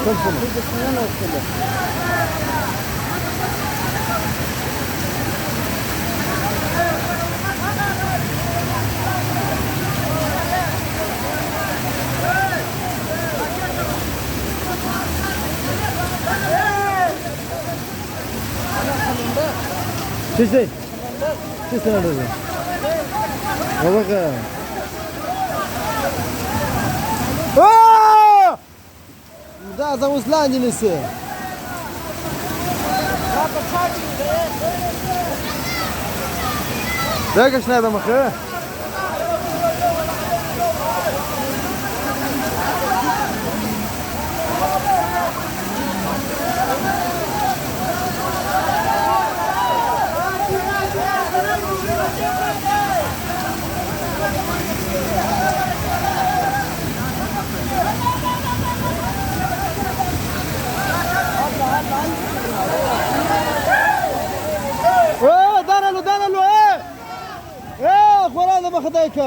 كم سنة؟ Çiçek. Çiçek nerede? Baba. Aa! Da za uslanjeni se. Da ga šta da maha? دانلو اخبار هذا ما خدايك